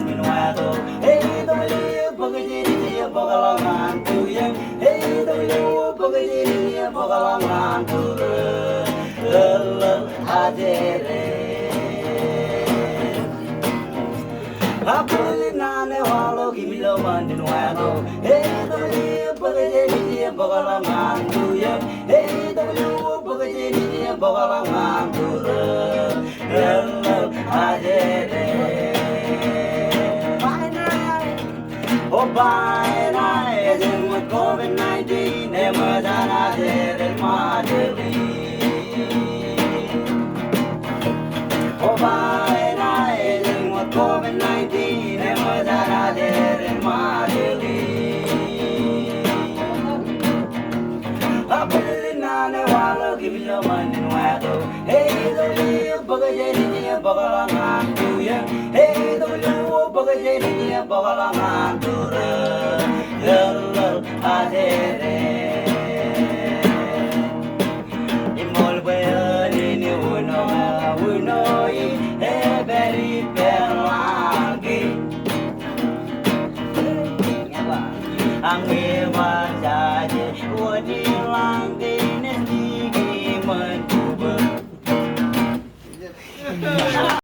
minuado. Hey, the liu, Bogajiri, Bogalangan to you. Hey, the liu, Bogajiri, Bogalangan to Ajere. Apulinane walo kimilo mandinuado. Hey, the liu, Bogajiri, Bogalangan to you. Hey, the liu, Bogajiri, Bogalangan to Ajere. Oh, bye, night, and with COVID-19, never done I did it, my Oh, bye, night, and with COVID-19, never done I did it, my I put it in on the wall, give you your money, and hey, the little bugger, Bogalangan to you. Hey, the little bugger, Bogalangan to Ajere. Imolwe ni uno e very perlangi. Ang